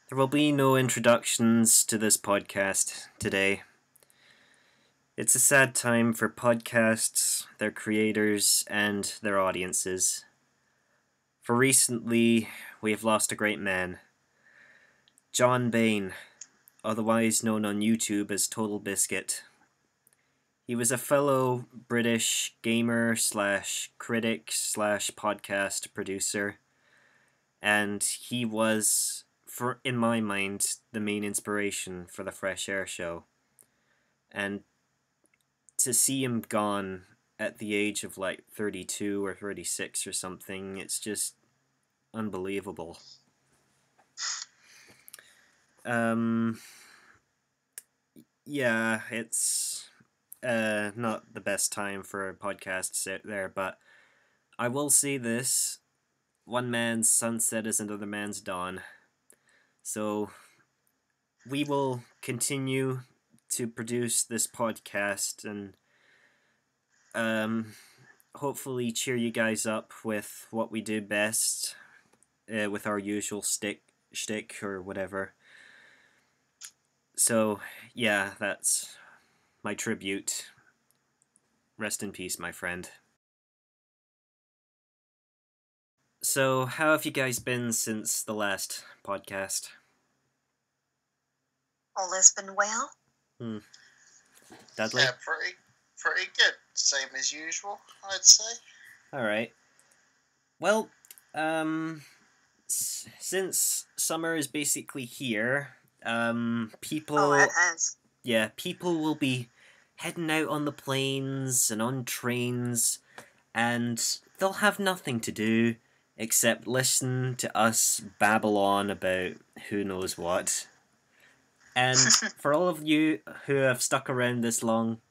There will be no introductions to this podcast today. It's a sad time for podcasts, their creators, and their audiences. For recently, we have lost a great man. John Bain, otherwise known on YouTube as Totalbiscuit. He was a fellow British gamer slash critic slash podcast producer, and he was, in my mind, the main inspiration for the Fresh Air show. And to see him gone at the age of like 32 or 36 or something, it's just unbelievable. Yeah, it's not the best time for podcasts out there, but I will say this: one man's sunset is another man's dawn. So we will continue to produce this podcast and hopefully cheer you guys up with what we do best, with our usual shtick or whatever. So yeah, that's my tribute. Rest in peace, my friend. So, how have you guys been since the last podcast? All has been well. Dudley? Yeah, pretty good. Same as usual, I'd say. Alright. Well, since summer is basically here, people... Oh, it has. Yeah, people will be heading out on the planes and on trains, and they'll have nothing to do except listen to us babble on about who knows what. And for all of you who have stuck around this long,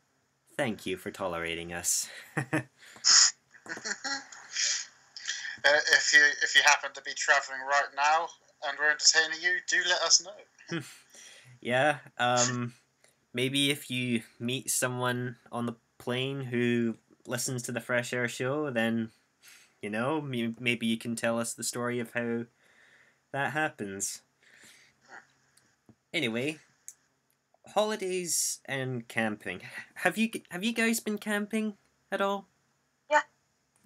thank you for tolerating us. If you happen to be travelling right now and we're entertaining you, do let us know. Yeah, maybe if you meet someone on the plane who listens to the Fresh Air show, then, you know, maybe you can tell us the story of how that happens. Anyway, holidays and camping. Have you guys been camping at all? Yeah.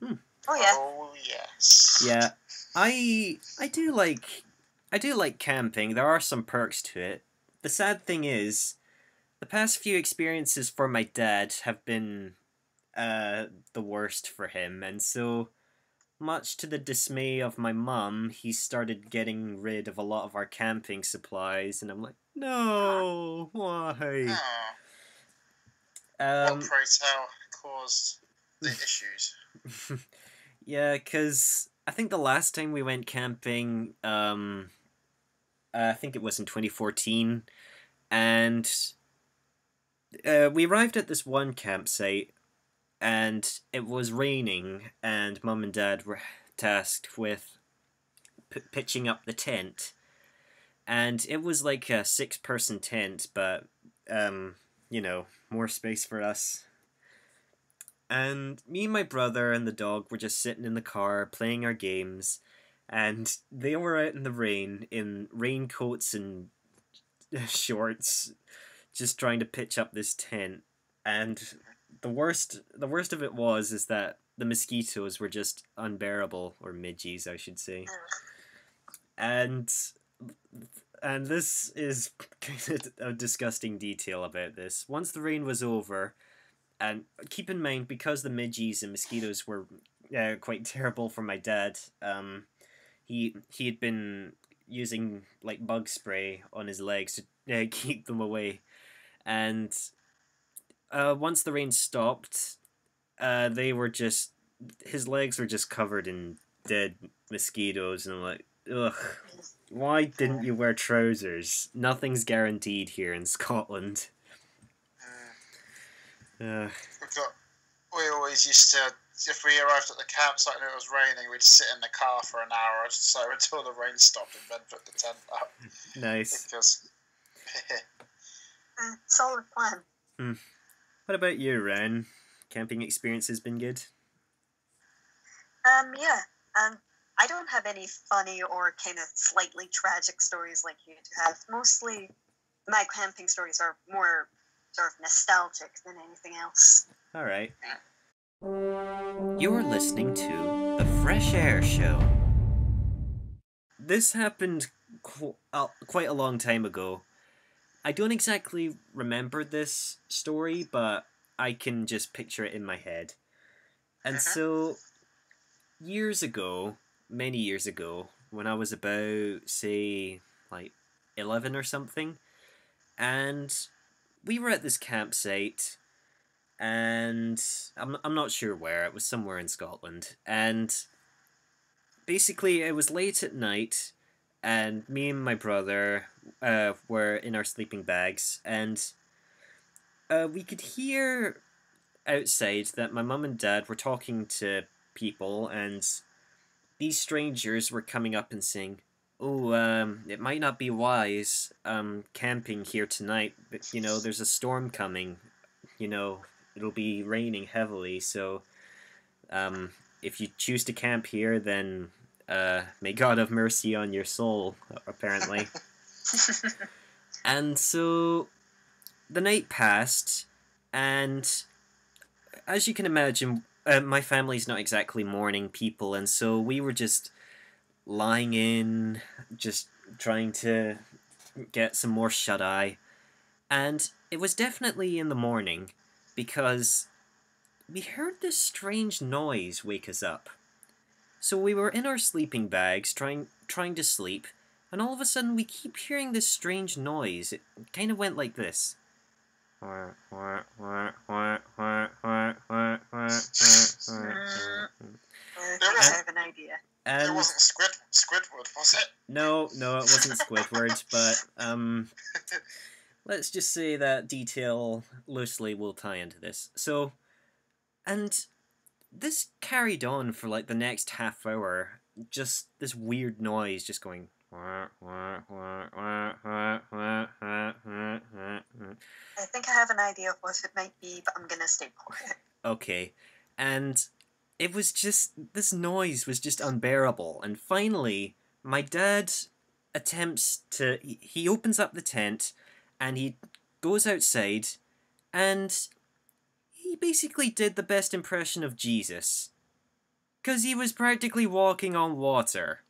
Oh yeah. Oh yes. Yeah, I do like camping. There are some perks to it. The sad thing is, the past few experiences for my dad have been the worst for him, and so, much to the dismay of my mum, he started getting rid of a lot of our camping supplies, and I'm like, no, why? What, pray tell, caused the issues? Yeah, because I think the last time we went camping, I think it was in 2014, and we arrived at this one campsite, and it was raining, and Mum and Dad were tasked with pitching up the tent, and it was like a 6-person tent, but you know, more space for us. And me and my brother and the dog were just sitting in the car playing our games, and they were out in the rain in raincoats and shorts, just trying to pitch up this tent. And the worst of it is that the mosquitoes were just unbearable, or midgies, I should say. And this is kind of a disgusting detail about this. Once the rain was over, and keep in mind, because the midgies and mosquitoes were quite terrible for my dad, he had been using like bug spray on his legs to keep them away. And once the rain stopped, his legs were just covered in dead mosquitoes, and I'm like, ugh, why didn't you wear trousers? Nothing's guaranteed here in Scotland. We always used to, if we arrived at the campsite and it was raining, we'd sit in the car for an hour or so until the rain stopped and then put the tent up. Nice. Because solid plan. What about you, Ren? Camping experience has been good? Yeah. I don't have any funny or kind of slightly tragic stories like you two have. Mostly, my camping stories are more sort of nostalgic than anything else. All right. You're listening to The Fresh Air Show. This happened quite a long time ago. I don't exactly remember this story, but I can just picture it in my head. And so, years ago, many years ago, when I was about, say, like 11 or something, and we were at this campsite, and I'm not sure where, it was somewhere in Scotland, and basically it was late at night, and me and my brother were in our sleeping bags, and we could hear outside that my mum and dad were talking to people, and these strangers were coming up and saying, "Oh, it might not be wise camping here tonight, but there's a storm coming. It'll be raining heavily, so if you choose to camp here, then may God have mercy on your soul," apparently. And so the night passed, and as you can imagine, my family's not exactly morning people, and so we were just lying in, just trying to get some more shut-eye. And it was definitely in the morning, because we heard this strange noise wake us up. So we were in our sleeping bags, trying to sleep, and all of a sudden we keep hearing this strange noise. It kind of went like this. I have an idea. It wasn't Squidward, was it? No, it wasn't Squidward, but let's just say that detail loosely will tie into this. So, and this carried on for like the next half hour, just this weird noise just going. I think I have an idea of what it might be, but I'm gonna stay quiet. Okay, and it was just, this noise was just unbearable, and finally, my dad attempts to, he opens up the tent, and he goes outside, and he basically did the best impression of Jesus. 'Cause he was practically walking on water.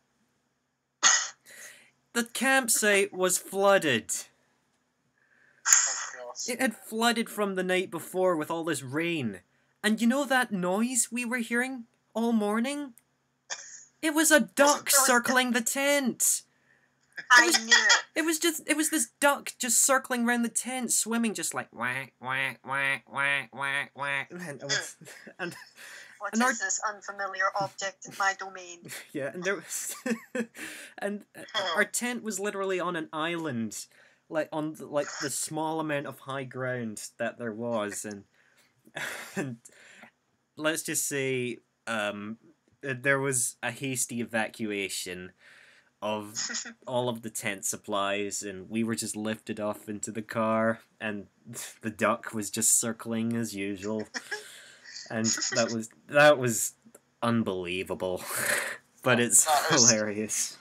The campsite was flooded. Oh, It had flooded from the night before with all this rain. And you know that noise we were hearing all morning? It was a duck circling the tent. I knew it. It was this duck just circling around the tent, swimming just like whack, whack, whack, whack, whack, whack. And What and is this unfamiliar object in my domain? yeah, and there was and our tent was literally on an island, like on the small amount of high ground that there was, and let's just say there was a hasty evacuation of all of the tent supplies, and we were just lifted off into the car, and the duck was just circling as usual, and that was unbelievable, but it's hilarious.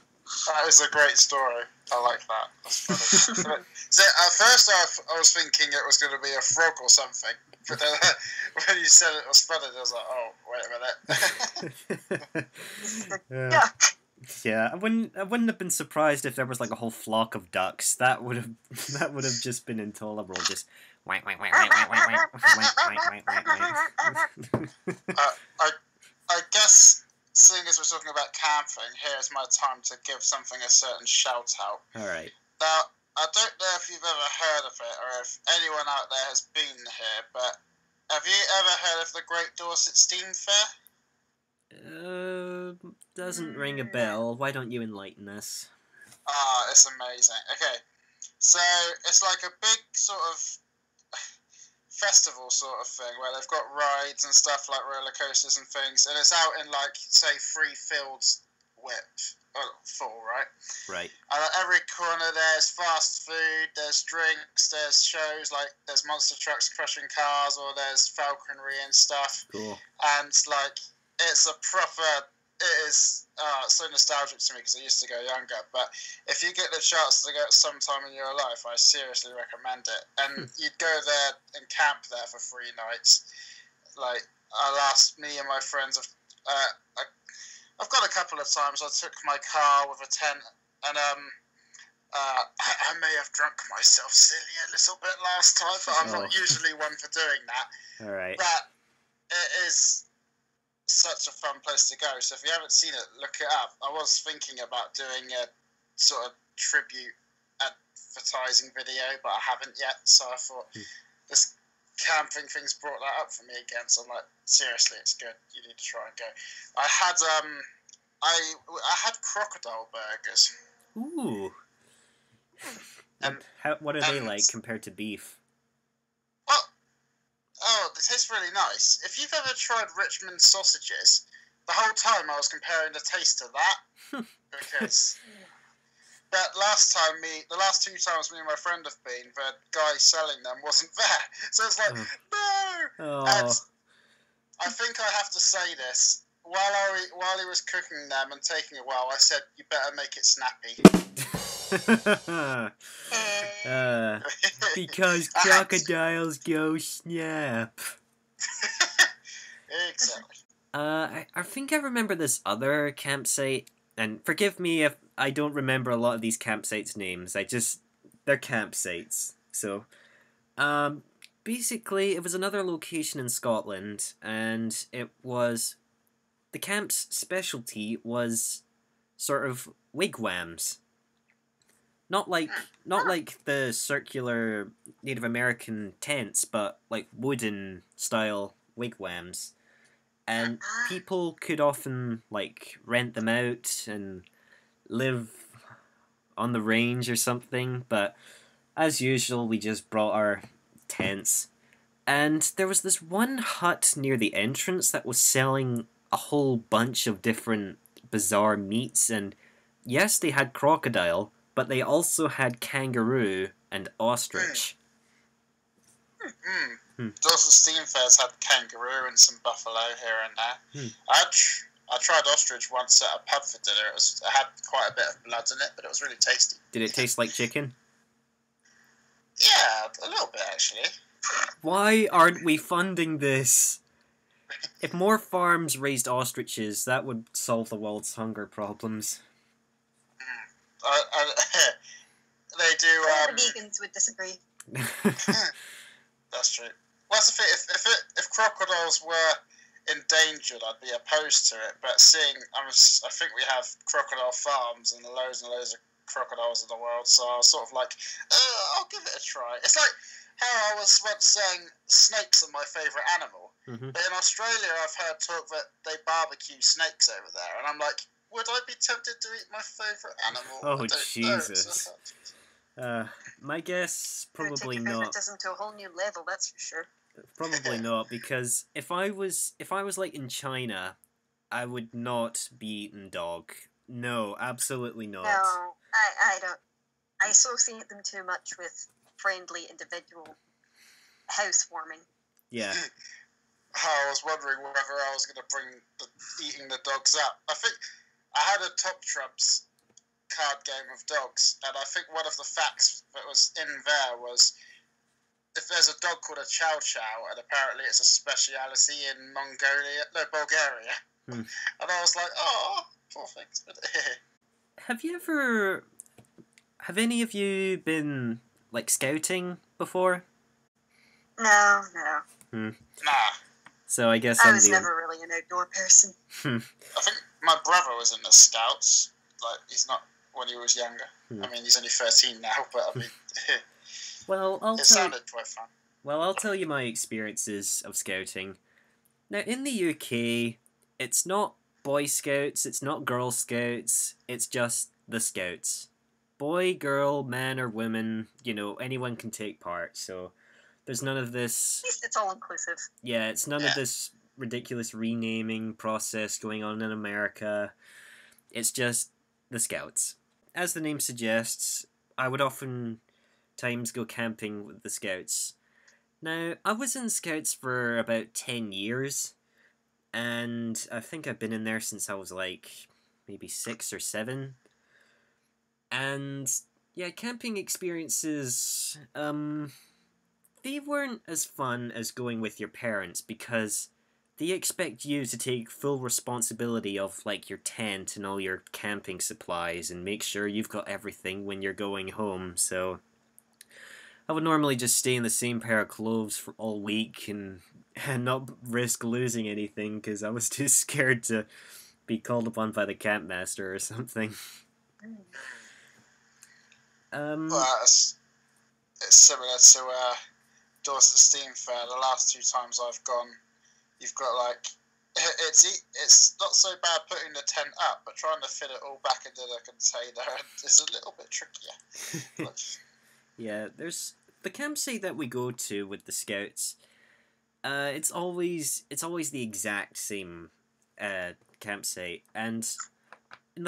That is a great story. I like that. That's funny. So at first I was thinking it was going to be a frog or something, but then when you said it was flooded, I was like, oh, wait a minute. Duck. Yeah, I wouldn't have been surprised if there was like a whole flock of ducks. That would have just been intolerable. Just whack, whack, whack, whack, whack, whack, whack, whack, whack, whack. I guess, seeing as we're talking about camping, here's my time to give something a certain shout out. All right. Now, I don't know if you've ever heard of it or if anyone out there has been here, but have you ever heard of the Great Dorset Steam Fair? Doesn't ring a bell. Why don't you enlighten us? It's amazing. Okay, so it's like a big sort of festival sort of thing where they've got rides and stuff like roller coasters and things, and it's out in like, say, 3 fields width, full, right? Right. And at every corner there's fast food, there's drinks, there's shows like there's monster trucks crushing cars, or there's falconry and stuff. Cool. And like, it's a proper it is so nostalgic to me because I used to go younger. But if you get the chance to go at some time in your life, I seriously recommend it. And you'd go there and camp there for 3 nights. Like me and my friends I've got a couple of times I took my car with a tent and I may have drunk myself silly a little bit last time, but I'm not usually one for doing that. All right. But it is such a fun place to go. So if you haven't seen it, look it up. I was thinking about doing a sort of tribute advertising video, but I haven't yet. So I thought this camping thing's brought that up for me again. So I'm like, seriously, it's good. You need to try and go. I had crocodile burgers. Ooh. And what are they like compared to beef? Well, they taste really nice. If you've ever tried Richmond sausages, the whole time I was comparing the taste to that because. But the last 2 times me and my friend have been, the guy selling them wasn't there. So it's like, no! Oh. And I think I have to say this. While he was cooking them and taking a while, I said, you better make it snappy. Because crocodiles go snap. Exactly. I think I remember this other campsite, and forgive me if I don't remember a lot of these campsites' names. They're campsites. So, basically, it was another location in Scotland, and the camp's specialty was sort of wigwams. Not like the circular Native American tents, but like wooden style wigwams. And people could often like rent them out and live on the range or something, but as usual we just brought our tents. And there was this one hut near the entrance that was selling a whole bunch of different bizarre meats, and yes, they had crocodile, but they also had kangaroo and ostrich. Dawson Steam Fairs had kangaroo and some buffalo here and there. I tried ostrich once at a pub for dinner. It had quite a bit of blood in it, but it was really tasty. Did it taste like chicken? Yeah, a little bit actually. Why aren't we funding this? If more farms raised ostriches, that would solve the world's hunger problems. They do. The vegans would disagree. That's true. Well, that's the thing. If crocodiles were endangered, I'd be opposed to it. But I think we have crocodile farms and loads of crocodiles in the world, so I was sort of like, I'll give it a try. It's like how I was once saying snakes are my favourite animal. But in Australia, I've heard talk that they barbecue snakes over there, and I'm like, would I be tempted to eat my favourite animal? Oh, Jesus. My guess, probably take not. favoritism to a whole new level, that's for sure. Probably not, because if I was like in China, I would not be eating dog. No, absolutely not. No, I don't. I associate them too much with friendly individual housewarming. Yeah. I was wondering whether I was going to bring eating the dogs up. I think I had a Top Trumps card game of dogs, and I think one of the facts that was in there was if there's a dog called a Chow Chow, and apparently it's a speciality in Bulgaria. And I was like, oh, poor things. Have any of you been like scouting before? No. Nah. So I guess I was never really an outdoor person. I think my brother was in the Scouts. Like, he's not when he was younger. I mean, he's only 13 now, but I mean, well, it sounded quite fun. Well, I'll tell you my experiences of scouting. Now, in the UK, it's not Boy Scouts, it's not Girl Scouts, it's just the Scouts. Boy, girl, man, or woman, anyone can take part, so there's none of this... At least it's all inclusive. Yeah, it's none of this ridiculous renaming process going on in America. It's just the Scouts. As the name suggests, I would oftentimes go camping with the Scouts. Now, I was in Scouts for about 10 years, and I think I've been in there since I was like maybe 6 or 7. And yeah, camping experiences, they weren't as fun as going with your parents because they expect you to take full responsibility of like your tent and all your camping supplies and make sure you've got everything when you're going home. So I would normally just stay in the same pair of clothes for all week and not risk losing anything because I was too scared to be called upon by the campmaster or something. Well, it's similar to Dawson Steam Fair. The last 2 times I've gone, you've got like it's not so bad putting the tent up, but trying to fit it all back into the container is a little bit trickier. Yeah, there's the campsite that we go to with the scouts. It's always the exact same campsite, and in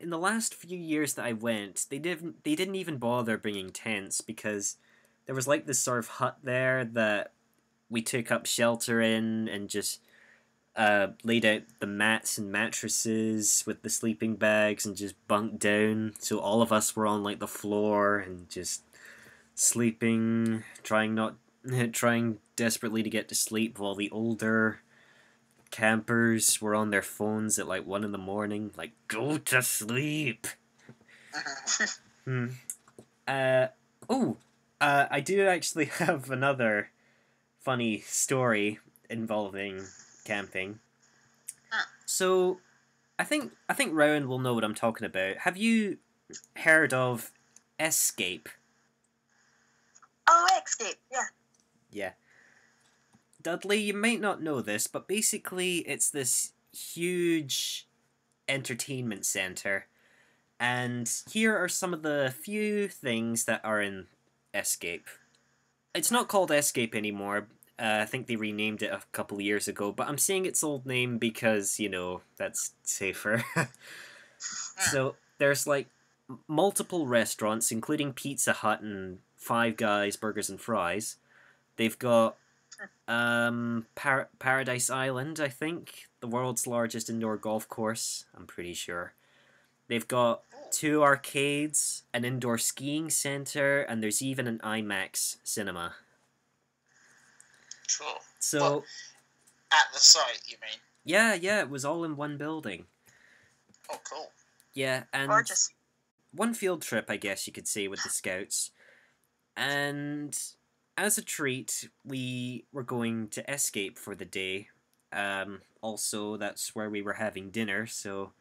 the last few years that I went, they didn't even bother bringing tents because there was like this sort of hut there that we took up shelter in and just laid out the mats and mattresses with the sleeping bags and just bunked down. So all of us were on like the floor and just sleeping, trying desperately to get to sleep while the older campers were on their phones at like 1 in the morning, like, go to sleep. I do actually have another funny story involving camping. So, I think Rowan will know what I'm talking about. Have you heard of Escape? Oh, Escape, yeah. Yeah. Dudley, you might not know this, but basically it's this huge entertainment center. And here are some of the few things that are in Escape. It's not called Escape anymore. I think they renamed it a couple of years ago, but I'm saying its old name because, that's safer. So, there's like multiple restaurants, including Pizza Hut and Five Guys Burgers and Fries. They've got Paradise Island, I think, the world's largest indoor golf course, I'm pretty sure. They've got 2 arcades, an indoor skiing center, and there's even an IMAX cinema. Cool. So, what, at the site, you mean? Yeah, it was all in one building. Oh, cool. Yeah, and Gorgeous. One field trip, I guess you could say, with the scouts. And as a treat, we were going to Escape for the day. Also, that's where we were having dinner, so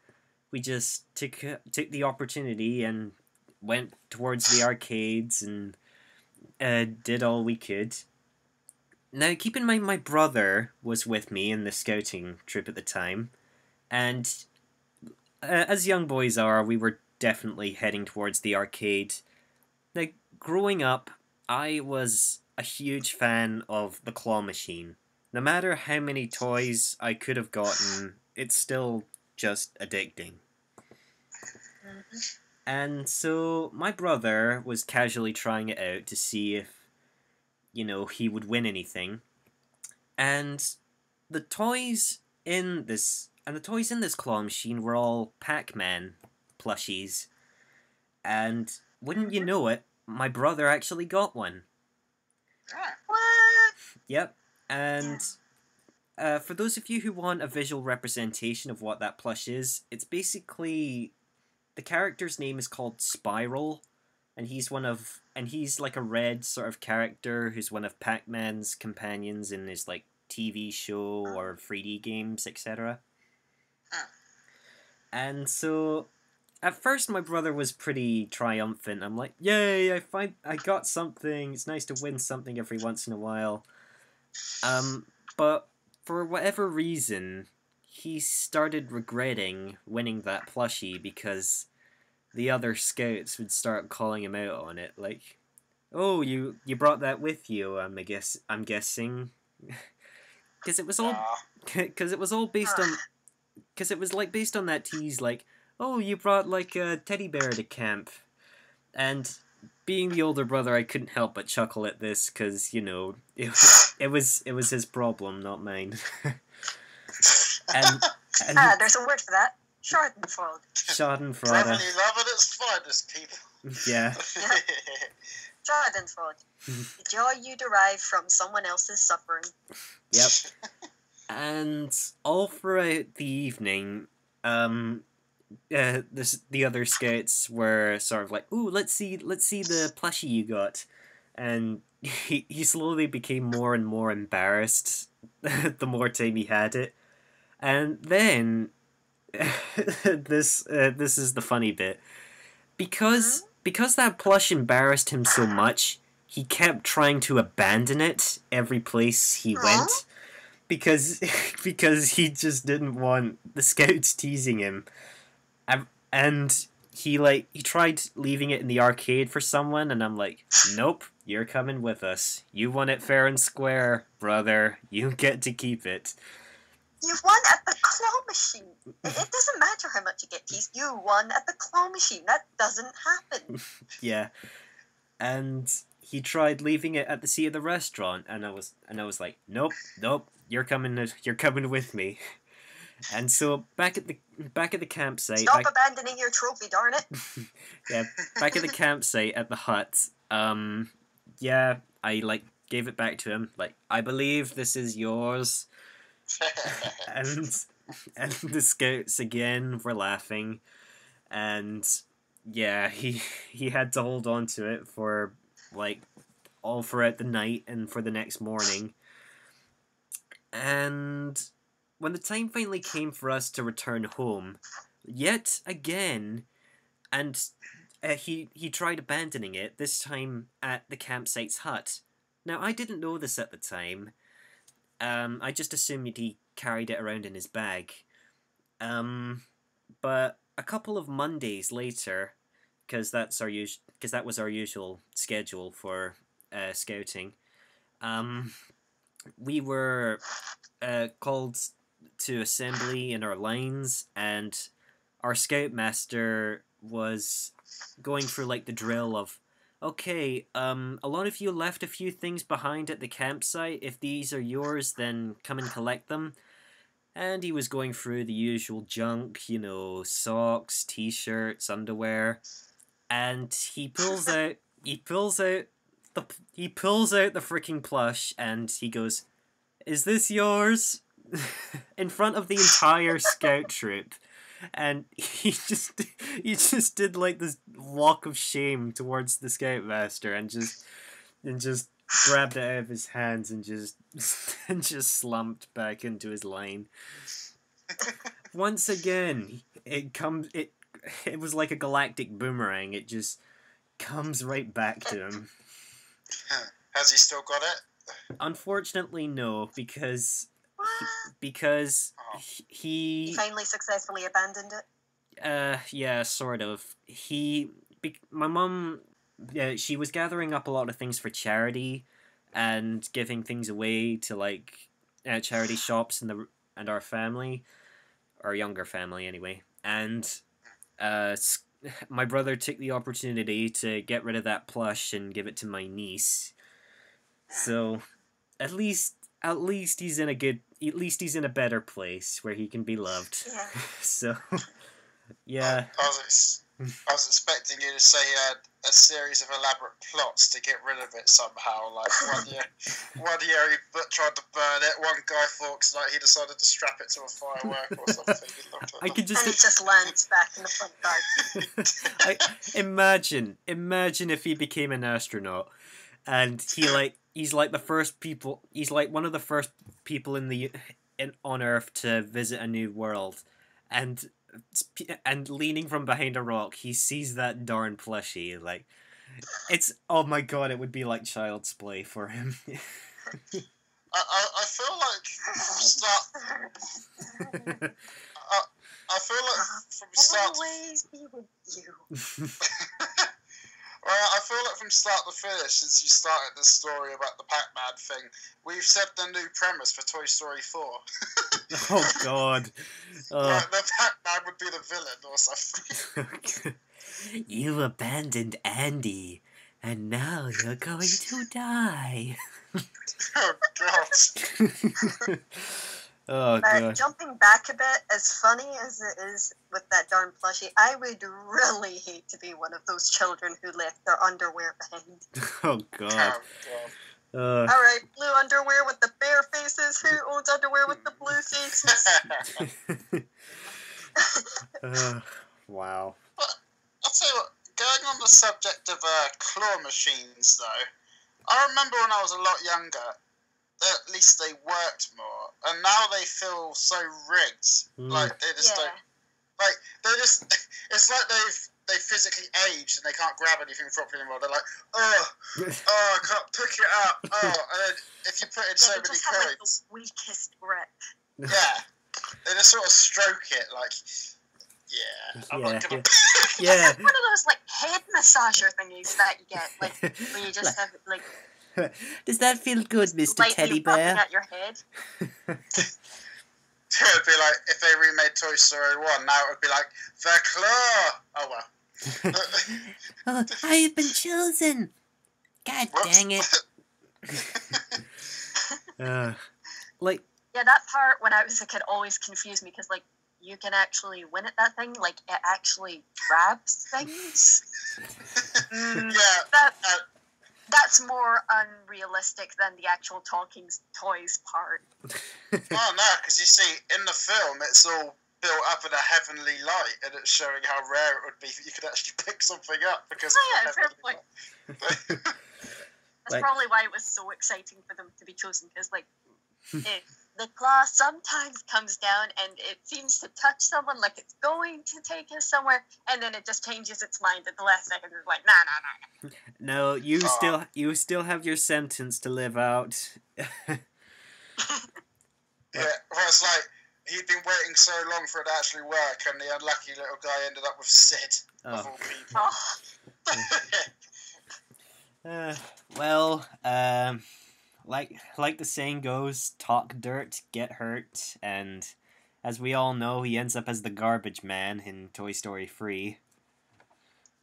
we just took the opportunity and went towards the arcades and did all we could. Now, keep in mind, my brother was with me in the scouting trip at the time, and as young boys are, we were definitely heading towards the arcade. Now, growing up, I was a huge fan of the claw machine. No matter how many toys I could have gotten, it's still just addicting. And so my brother was casually trying it out to see if, he would win anything. And the toys in this claw machine were all Pac-Man plushies. And wouldn't you know it, my brother actually got one. What? Yep. And for those of you who want a visual representation of what that plush is, it's basically the character's name is called Spiral, and he's like a red sort of character who's one of Pac-Man's companions in his like TV show or 3D games, etc. And so at first my brother was pretty triumphant. I'm like, "Yay, I got something. It's nice to win something every once in a while." But for whatever reason, he started regretting winning that plushie because the other scouts would start calling him out on it, like, "Oh, you brought that with you." I'm guessing, because it was all based on, because it was like based on that tease, like, "Oh, you brought like a teddy bear to camp," and being the older brother, I couldn't help but chuckle at this because it was his problem, not mine. and and There's a word for that. Schadenfreude. Schadenfreude. Brotherly love at its finest, people. Yeah. Schadenfreude. The joy you derive from someone else's suffering. Yep. And all throughout the evening, the other scouts were sort of like, "Ooh, let's see the plushie you got," and he slowly became more and more embarrassed the more time he had it, and then this is the funny bit, because that plush embarrassed him so much, he kept trying to abandon it every place he went. Because he just didn't want the scouts teasing him, and he tried leaving it in the arcade for someone, and I'm like, nope, you're coming with us. You won it fair and square, brother. You get to keep it. You won at the claw machine. It doesn't matter how much you get teased. You won at the claw machine. That doesn't happen. Yeah, and he tried leaving it at the seat of the restaurant, and I was like, nope. You're coming with me. And so back at the campsite. Stop abandoning your trophy, darn it. Yeah, back at the campsite at the hut. Yeah, I gave it back to him. I believe this is yours. and the scouts again were laughing, and yeah, he had to hold on to it for all throughout the night and for the next morning. And when the time finally came for us to return home, yet again, and he tried abandoning it, this time at the campsite's hut. Now, I didn't know this at the time. I just assumed he carried it around in his bag. But a couple of Mondays later, because that was our usual schedule for scouting, we were called to assembly in our lines, and our scoutmaster was going through the drill of, okay, a lot of you left a few things behind at the campsite. If these are yours, then come and collect them. And he was going through the usual junk, socks, t-shirts, underwear, and he pulls out the freaking plush, and he goes, "Is this yours?" in front of the entire scout troop, and he just did this walk of shame towards the scoutmaster, and just grabbed it out of his hands and just slumped back into his line. Once again, it was like a galactic boomerang. It just comes right back to him. Has he still got it? Unfortunately, no, because he finally successfully abandoned it. Yeah, sort of. My mum, she was gathering up a lot of things for charity, and giving things away to charity shops and our family, our younger family anyway. And my brother took the opportunity to get rid of that plush and give it to my niece. So at least he's in a better place where he can be loved. Yeah. So yeah. I was expecting you to say he had a series of elaborate plots to get rid of it somehow. One year he tried to burn it. One guy thought he decided to strap it to a firework or something. I could just. And it just lands back in the front garden. Imagine if he became an astronaut, and he's the first people. He's one of the first people on Earth to visit a new world, and leaning from behind a rock, he sees that darn plushie. It's, oh my god, it would be like child's play for him. I feel like from start. I feel like from start. Always be with you. Well, I feel like from start to finish, since you started the story about the Pac-Man thing, we've set the new premise for Toy Story 4. Oh, God. The Pac-Man would be the villain or something. You abandoned Andy, and now you're going to die. Oh, God. Oh But god. jumping back a bit, as funny as it is with that darn plushie, I would really hate to be one of those children who left their underwear behind. Oh god. Oh god. Uh, Alright, blue underwear with the bare faces. Who owns underwear with the blue faces? wow. But I'll tell you what, going on the subject of claw machines though, I remember when I was a lot younger, at least they worked more, and now they feel so rigged. Like they just Yeah. don't. Like they just. It's like they physically aged and they can't grab anything properly anymore. They're like, oh, I can't pick it up. Oh, and then if you put in so They many just have like the coins, weakest grip. yeah, they just sort of stroke it like. Yeah, I'm Yeah, not gonna. yeah. It's like one of those like head massager thingies that you get, like where you just have like Does that feel good, Mr. lightly Teddy rubbing Bear? at your head. It would be like if they remade Toy Story 1, now it would be like, the claw! Oh well. Oh, I have been chosen. God Whoops. dang it. Like, Yeah, that part when I was a kid always confused me because like you can actually win at that thing, like it actually grabs things. Yeah. That's more unrealistic than the actual talking toys part. Oh no, because you see, in the film, it's all built up in a heavenly light, and it's showing how rare it would be that you could actually pick something up because Oh, of yeah, the fair heavenly point. light. That's Like- probably why it was so exciting for them to be chosen, because like the claw sometimes comes down and it seems to touch someone like it's going to take us somewhere, and then it just changes its mind at the last second. It's like, nah. no, you still have your sentence to live out. Yeah, well, it's like he'd been waiting so long for it to actually work, and the unlucky little guy ended up with Sid of Oh. all people. Oh, Well, like the saying goes, talk dirt, get hurt, and as we all know, he ends up as the garbage man in Toy Story 3.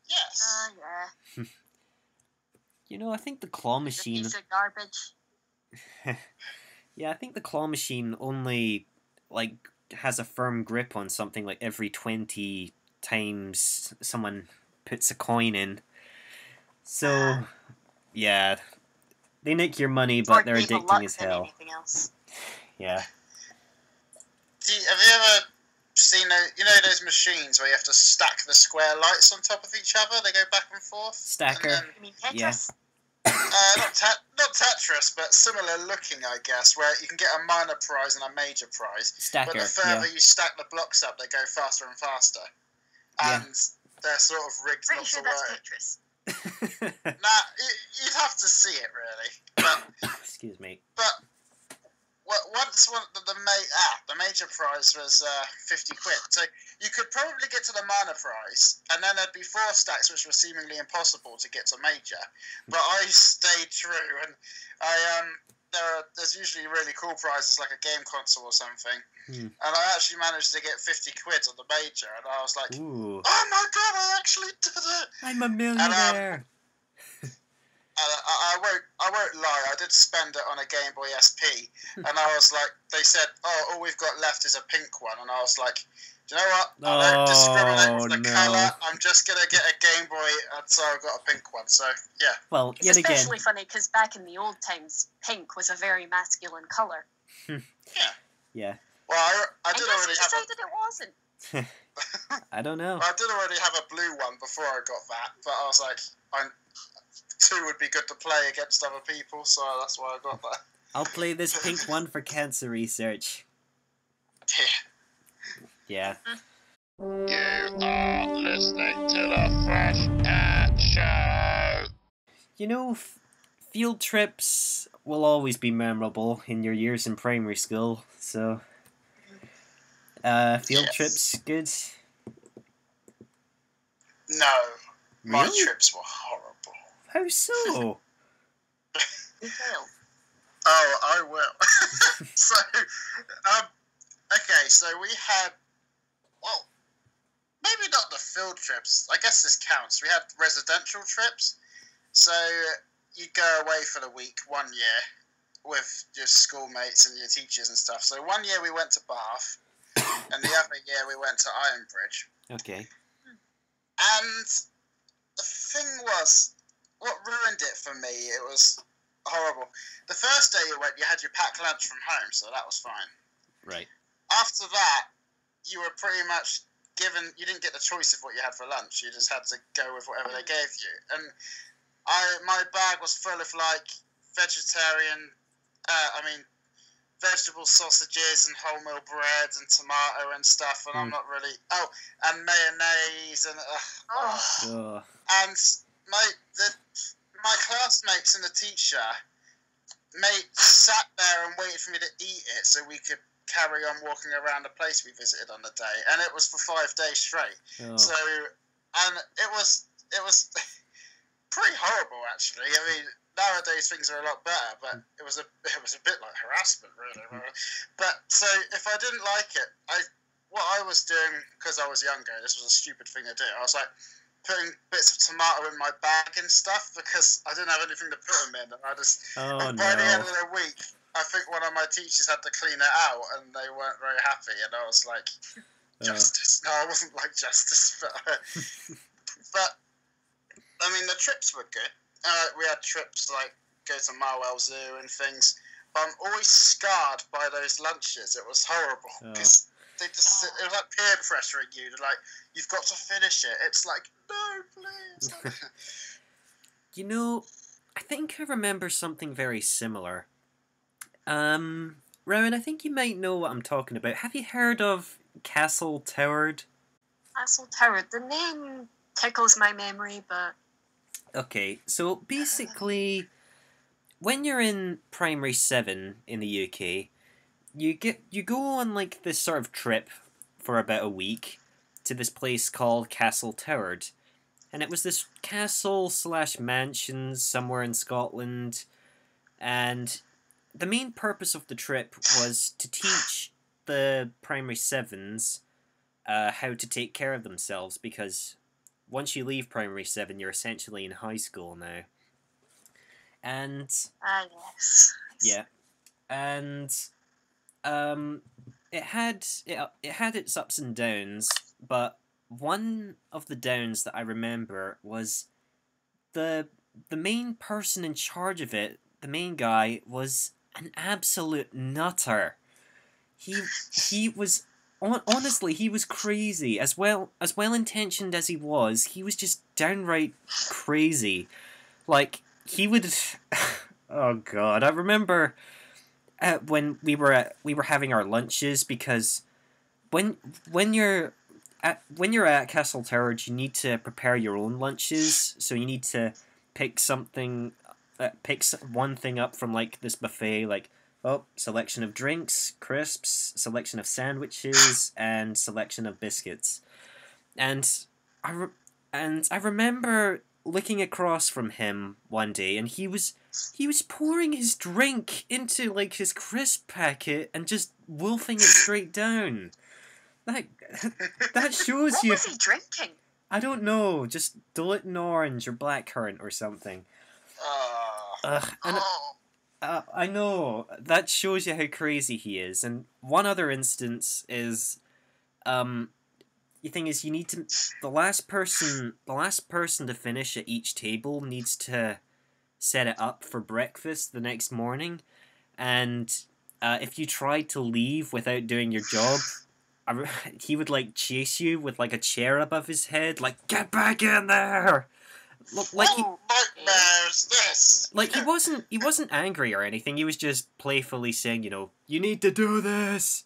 Yes. yeah. You know, I think the claw It's a machine... piece of garbage. Yeah, I think the claw machine only, like, has a firm grip on something like every 20 times someone puts a coin in. So, yeah, they nick your money, but More they're evil addicting luck as than hell. anything else. Yeah. Have you ever seen those machines where you have to stack the square lights on top of each other? They go back and forth. Stacker. And then, You mean Tetris? Yeah. not Tetris, but similar looking, I guess, where you can get a minor prize and a major prize. Stacker, But the further yeah. you stack the blocks up, they go faster and faster. Yeah. And they're sort of rigged Pretty not sure to that's work. Tetris. Nah, you'd have to see it, really. Excuse me. But once the major prize was 50 quid. So you could probably get to the minor prize, and then there'd be 4 stacks, which were seemingly impossible to get to major. But I stayed true, and there's usually really cool prizes like a game console or something. And I actually managed to get 50 quid on the major, and I was like, Ooh. oh my god, I actually did it! I'm a millionaire. I won't lie, I did spend it on a Game Boy SP, and I was like, they said, oh, all we've got left is a pink one, and I was like, do you know what? I don't discriminate with the no. colour, I'm just going to get a Game Boy, and so I got a pink one, so, yeah. Well, It's yet again. especially funny because back in the old times, pink was a very masculine color. Yeah. Well, I And did yes, already you have decided it wasn't. I don't know. I did already have a blue one before I got that, but I was like, 2 would be good to play against other people, so that's why I got that. I'll play this pink one for cancer research. Yeah. You are listening to the Fresh Cat Show. You know, field trips will always be memorable in your years in primary school, so... field Yes. trips, good? No, my Really? trips were horrible. How so? You failed. Oh, I will. So, okay, so we had, well, maybe not the field trips. I guess this counts. We had residential trips. So you'd go away for the week one year, with your schoolmates and your teachers and stuff. So one year we went to Bath, and the other year we went to Ironbridge. Okay. And the thing was, what ruined it for me, it was horrible. The first day you went, you had your packed lunch from home, so that was fine. Right. After that, you were pretty much given, you didn't get the choice of what you had for lunch. You just had to go with whatever they gave you. And my bag was full of like vegetable sausages and wholemeal bread and tomato and stuff. And I'm not really, and mayonnaise and and my classmates and the teacher sat there and waited for me to eat it so we could carry on walking around the place we visited on the day, and it was for 5 days straight. So, and it was pretty horrible, actually. I mean, nowadays things are a lot better, but it was a bit like harassment, really. But so if I didn't like it, what I was doing, because I was younger, this was a stupid thing to do. I was like putting bits of tomato in my bag and stuff because I didn't have anything to put them in, and I just and by the end of the week, I think one of my teachers had to clean it out, and they weren't very happy. And I was like, justice. No, I wasn't like justice, but I mean, the trips were good. We had trips like go to Marwell Zoo and things. But I'm always scarred by those lunches. It was horrible because they just it was like peer pressuring you. They're like, you've got to finish it. It's like, no, please. You know, I think I remember something very similar. Rowan, I think you might know what I'm talking about. Have you heard of Castle Toward? Castle Toward. The name tickles my memory, but... Okay, so basically, when you're in Primary 7 in the UK, you go on like this sort of trip for about a week to this place called Castle Toward. And it was this castle/mansion somewhere in Scotland, and the main purpose of the trip was to teach the Primary 7s how to take care of themselves, because once you leave Primary 7, you're essentially in high school now. And... yes. Yeah. And it had its ups and downs, but one of the downs that I remember was the main person in charge of it, the main guy, was an absolute nutter. He was honestly, he was crazy. As well intentioned as he was just downright crazy. Like, he would oh god, I remember when we were having our lunches, because when you're at Castle Toward, you need to prepare your own lunches. So you need to pick one thing up from like this buffet, like selection of drinks, crisps, selection of sandwiches, and selection of biscuits. And I remember looking across from him one day, and he was pouring his drink into like his crisp packet and just wolfing it straight down. That shows what you. What was he drinking? I don't know, just Doleton Orange or Blackcurrant or something. I know, that shows you how crazy he is. And one other instance is, the thing is, you need to, the last person to finish at each table needs to set it up for breakfast the next morning. And if you tried to leave without doing your job, he would like chase you with like a chair above his head, like, get back in there. Like nightmares, this. Like he wasn't angry or anything. He was just playfully saying, you need to do this.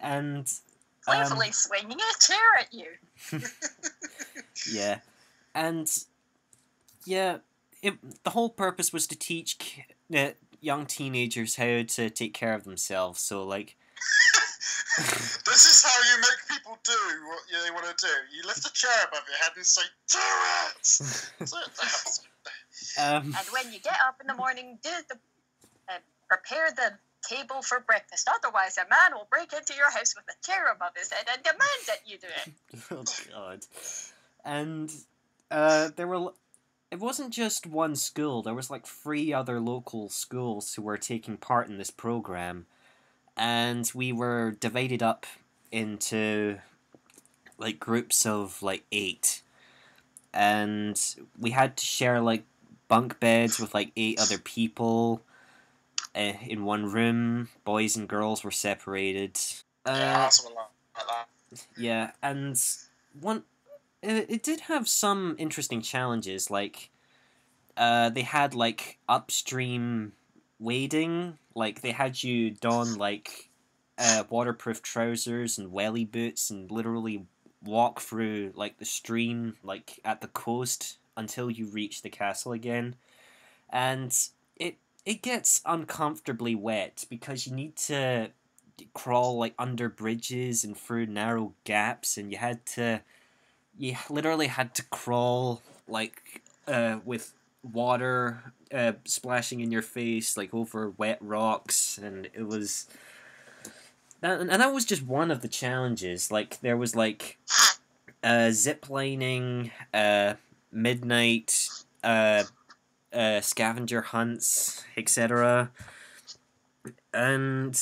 And playfully swinging a chair at you. Yeah, and yeah, the whole purpose was to teach young teenagers how to take care of themselves. So like. This is how you make people do what they want to do. You lift a chair above your head and say, do it! And when you get up in the morning, prepare the table for breakfast. Otherwise, a man will break into your house with a chair above his head and demand that you do it. Oh, God. And there it wasn't just one school. There was like 3 other local schools who were taking part in this program, and we were divided up into like groups of like 8, and we had to share like bunk beds with like 8 other people in one room. Boys and girls were separated. Yeah, that's what like that. Yeah, and one it did have some interesting challenges. Like they had like upstream wading. Like they had you don like waterproof trousers and welly boots and literally walk through like the stream like at the coast until you reach the castle again. And it it gets uncomfortably wet because you need to crawl like under bridges and through narrow gaps, and you literally had to crawl like with water splashing in your face like over wet rocks, and it was and that was just one of the challenges. Like there was like zip lining, midnight scavenger hunts, etc. And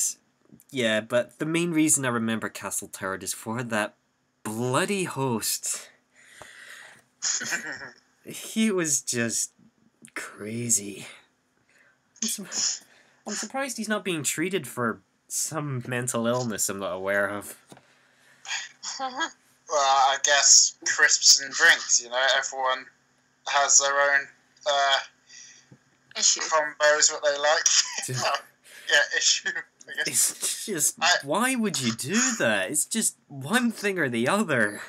yeah, but the main reason I remember Castle Turd is for that bloody host. He was just crazy. I'm surprised he's not being treated for some mental illness I'm not aware of. Well, I guess crisps and drinks. You know, everyone has their own Issue. combos what they like. Yeah, issue. I guess. It's just, why would you do that? It's just one thing or the other.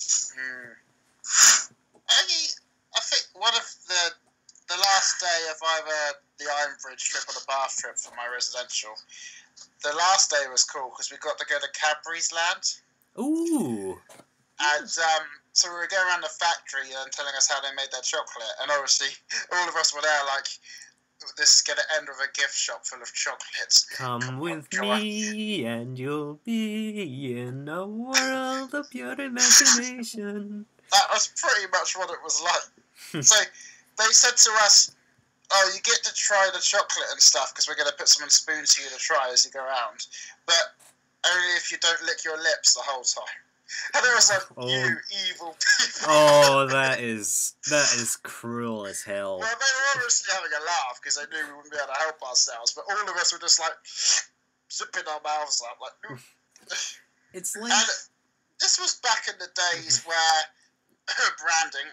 I think one of the last day of either the Iron Bridge trip or the Bath trip for my residential, the last day was cool because we got to go to Cadbury's Land. Ooh. And so we were going around the factory and telling us how they made their chocolate. And obviously, all of us were there like, this is going to end with a gift shop full of chocolates. Come with me and you'll be in a world of pure imagination. That was pretty much what it was like. So they said to us, oh, you get to try the chocolate and stuff because we're going to put some on spoons for you to try as you go around. But only if you don't lick your lips the whole time. And it was like, you evil people. Oh, that is cruel as hell. Well, they were obviously having a laugh because they knew we wouldn't be able to help ourselves. But all of us were just like, zipping our mouths up. Like, it's like... And this was back in the days where branding,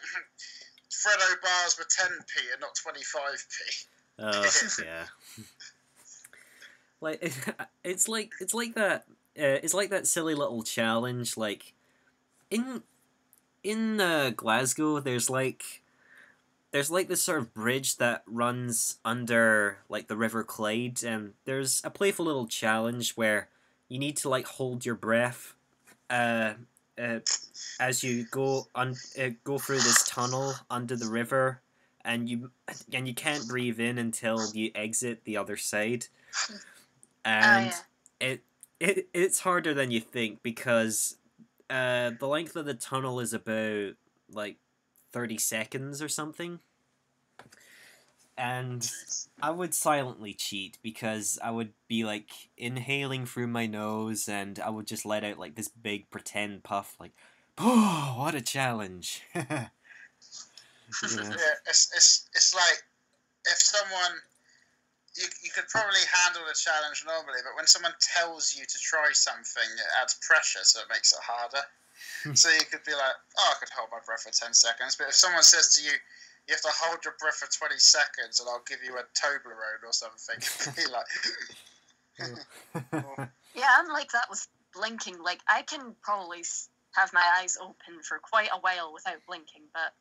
Freddo bars were 10p and not 25p. Oh, yeah. Like it's like that. It's like that silly little challenge. Like in Glasgow, there's like this sort of bridge that runs under like the River Clyde, and there's a playful little challenge where you need to like hold your breath as you go through this tunnel under the river, and you can't breathe in until you exit the other side. And it's harder than you think because the length of the tunnel is about like 30 seconds or something. And I would silently cheat because I would be like inhaling through my nose and I would just let out like this big pretend puff like, oh, what a challenge. Yeah. Yeah, it's like if someone you could probably handle the challenge normally, but when someone tells you to try something, it adds pressure, so it makes it harder. So you could be like, oh, I could hold my breath for 10 seconds, but if someone says to you, you have to hold your breath for 20 seconds and I'll give you a Toblerone or something, you'd be like... Yeah, I'm like that with blinking. Like, I can probably have my eyes open for quite a while without blinking, but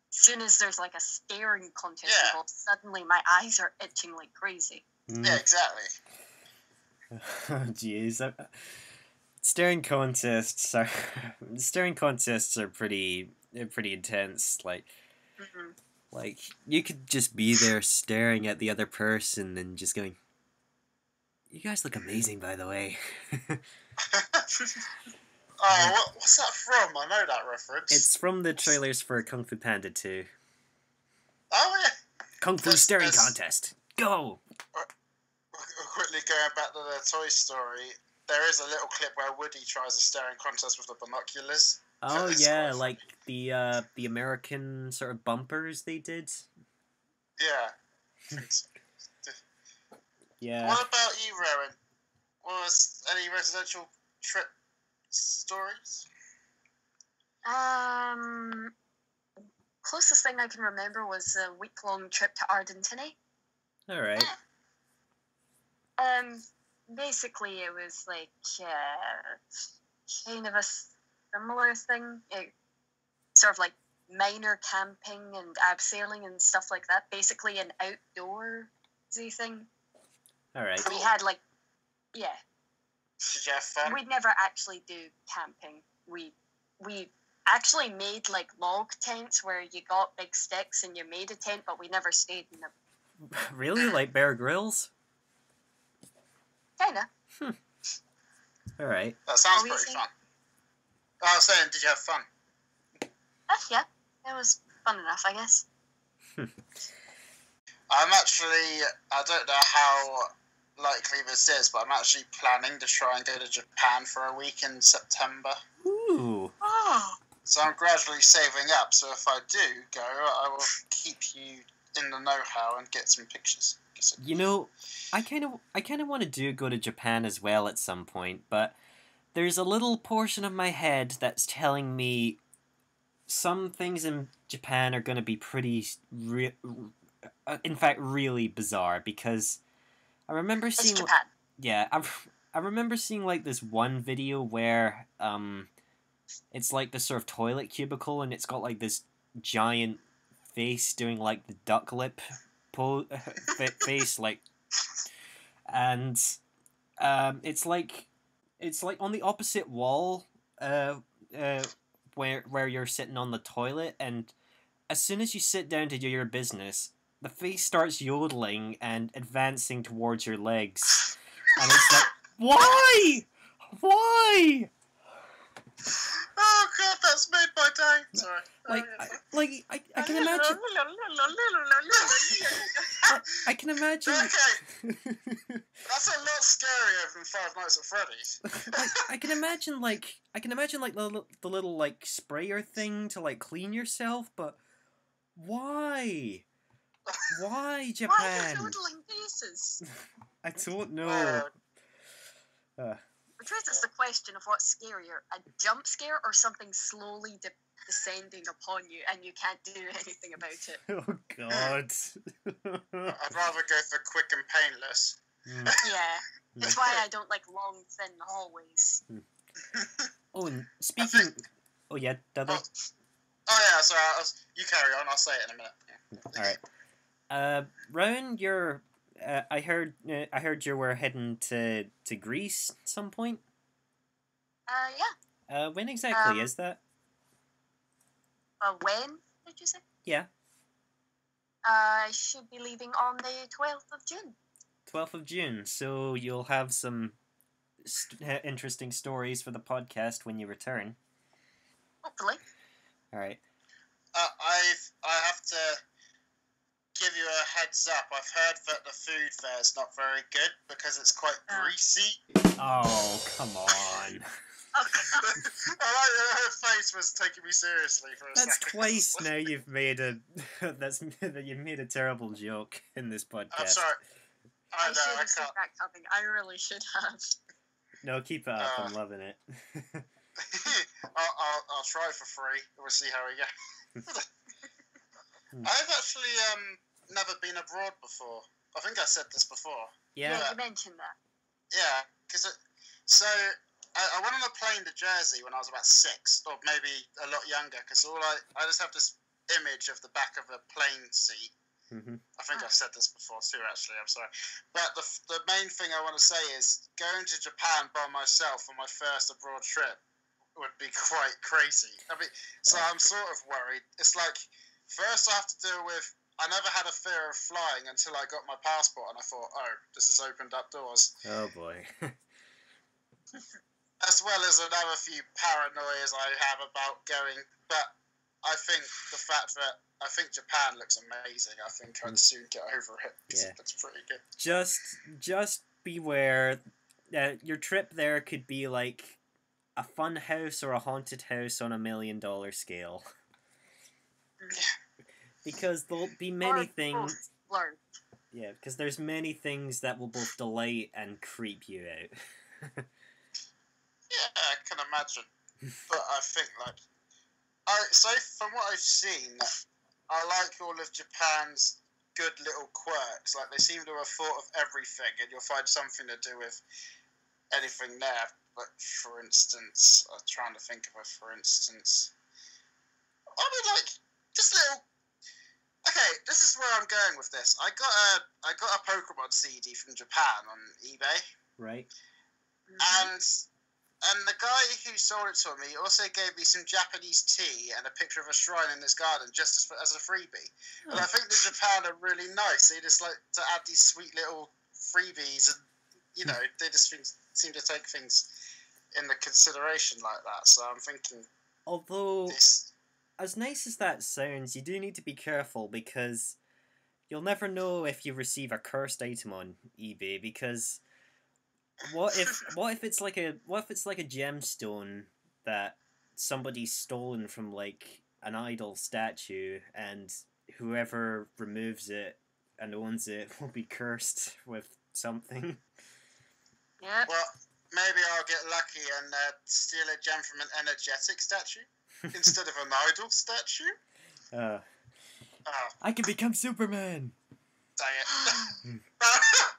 as soon as there's like a staring contest involved, suddenly my eyes are itching like crazy. Yeah, exactly. Oh, jeez. Staring contests are pretty intense. Like, like you could just be there staring at the other person and just going, "You guys look amazing, by the way." Oh, what's that from? I know that reference. It's from the trailers for Kung Fu Panda 2. Kung Fu staring contest. Go! Quickly going back to the Toy Story, there is a little clip where Woody tries a staring contest with the binoculars. Oh It's yeah, quite like funny. the American sort of bumpers they did. Yeah. I think so. Yeah. What about you, Rowan? Was any residential trip stories? Closest thing I can remember was a week-long trip to Ardentiny. All right. Basically it was like kind of a similar thing. Sort of like minor camping and abseiling and stuff like that. Basically an outdoorsy thing. All right. We had like, yeah. Did you have fun? We'd never actually do camping. We actually made like log tents where you got big sticks and you made a tent, but we never stayed in them. Really? Like Bear Grylls? Kinda. All right. That sounds What were you pretty saying? fun. I was saying, did you have fun? Yeah, it was fun enough, I guess. I'm actually, I don't know how likely this is, but I'm actually planning to try and go to Japan for a week in September. Ooh. Oh. So I'm gradually saving up, so if I do go, I will keep you in the know-how and get some pictures. You know, I kind of want to go to Japan as well at some point, but there's a little portion of my head that's telling me some things in Japan are going to be pretty, in fact, really bizarre, because I remember It's seeing, Japan. yeah, I remember seeing like this one video where it's like this sort of toilet cubicle, and it's got like this giant face doing like the duck lip face, like, and it's like on the opposite wall, where you're sitting on the toilet, and as soon as you sit down to do your business, the face starts yodeling and advancing towards your legs, and it's like, why? Oh god, that's made my day. Sorry. I can imagine. I can imagine. Okay, that's a lot scarier than Five Nights at Freddy's. I can imagine like the little like sprayer thing to like clean yourself, but why? Why Why are you Japan? yodeling faces? I don't know. Which raises the question of what's scarier, a jump scare or something slowly descending upon you and you can't do anything about it. Oh God. I'd rather go for quick and painless. Yeah, it's why I don't like long, thin hallways. Oh, and speaking. Oh yeah, Dudley. Oh yeah, sorry. You carry on. I'll say it in a minute. All right. Rowan, you're. I heard you were heading to Greece at some point. Yeah. When exactly is that? When did you say? Yeah. I should be leaving on the 12th of June. 12th of June. So you'll have some interesting stories for the podcast when you return. Hopefully. All right. I have to give you a heads up. I've heard that the food there is not very good because it's quite greasy. Oh, come on. Her face was taking me seriously for a second. That's twice now you've made you've made a terrible joke in this podcast. I'm sorry. I know, should I have seen can't. that coming. I really should have. No, keep it up. I'm loving it. I'll try for free. We'll see how we go. I've actually never been abroad before. I think I said this before. Yeah. You mentioned that. Yeah, because I went on a plane to Jersey when I was about 6, or maybe a lot younger. Because I just have this image of the back of a plane seat. Mm-hmm. I think I've said this before too. Actually, I'm sorry, but the main thing I want to say is going to Japan by myself on my first abroad trip would be quite crazy. I mean, so I'm sort of worried. It's like first I have to deal with. I never had a fear of flying until I got my passport, and I thought, oh, this has opened up doors. Oh boy. As well as another few paranoias I have about going, but I think the fact that I think Japan looks amazing. I think I'd soon get over it. Yeah. That's pretty good. Just beware. Your trip there could be like a fun house or a haunted house on $1 million scale. Because there'll be many things. Yeah, because there's many things that will both delight and creep you out. Yeah, I can imagine. But I think so from what I've seen, I like all of Japan's good little quirks. Like they seem to have thought of everything, and you'll find something to do with anything there. But for instance, I'm trying to think of for instance. I mean, like just little. Okay, this is where I'm going with this. I got a Pokemon CD from Japan on eBay. Right. And the guy who sold it to me also gave me some Japanese tea and a picture of a shrine in his garden just as a freebie. Oh. And I think the Japan are really nice. They just like to add these sweet little freebies, and they just seem to take things into consideration like that. So I'm thinking, although as nice as that sounds, you do need to be careful because you'll never know if you receive a cursed item on eBay. Because what if it's like a gemstone that somebody's stolen from like an idol statue, and whoever removes it and owns it will be cursed with something. Yeah. Well, maybe I'll get lucky and steal a gem from an energetic statue instead of an idol statue. I can become Superman. Dang it.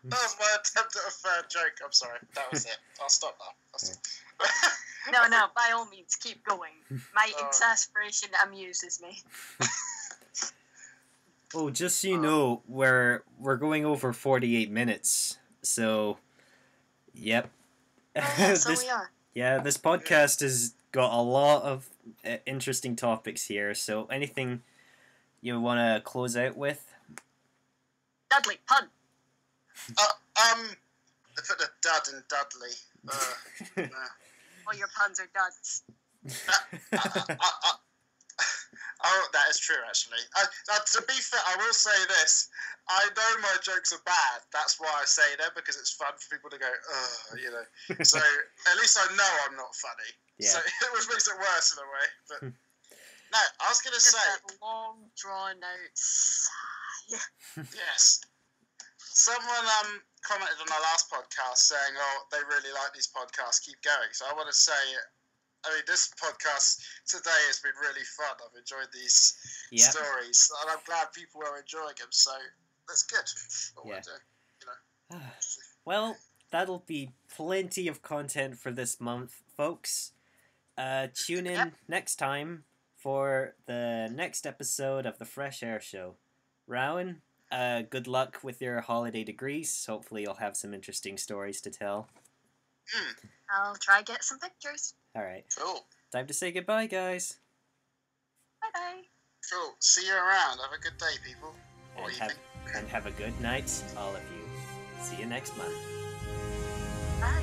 That was my attempt at a fair joke. I'm sorry. That was it. I'll stop now. No, by all means, keep going. My exasperation amuses me. Oh, just so you know, we're going over 48 minutes. So, yep. So we are. Yeah, this podcast has got a lot of interesting topics here. So, anything you want to close out with? Dudley, pun. They put a dud in Dudley. All your puns are duds. Oh, that is true, actually. To be fair, I will say this. I know my jokes are bad. That's why I say them, because it's fun for people to go, ugh, So at least I know I'm not funny. Yeah. So, which makes it worse in a way. But no, I was going to say... that long, drawn-out sigh. Yes. Someone commented on our last podcast saying, they really like these podcasts, keep going. So I want to say... this podcast today has been really fun. I've enjoyed these stories, and I'm glad people are enjoying them. So that's good. What we're doing, Well, that'll be plenty of content for this month, folks. Tune in next time for the next episode of the Fresh Air Show. Rowan, good luck with your holiday to Greece. Hopefully, you'll have some interesting stories to tell. I'll try get some pictures. Alright. Cool. Time to say goodbye, guys. Bye-bye. Cool. See you around. Have a good day, people. And have a good night, all of you. See you next month. Bye.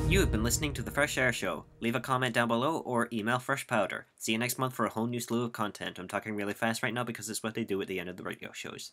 You have been listening to The Fresh Air Show. Leave a comment down below or email Fresh Powder. See you next month for a whole new slew of content. I'm talking really fast right now because it's what they do at the end of the radio shows.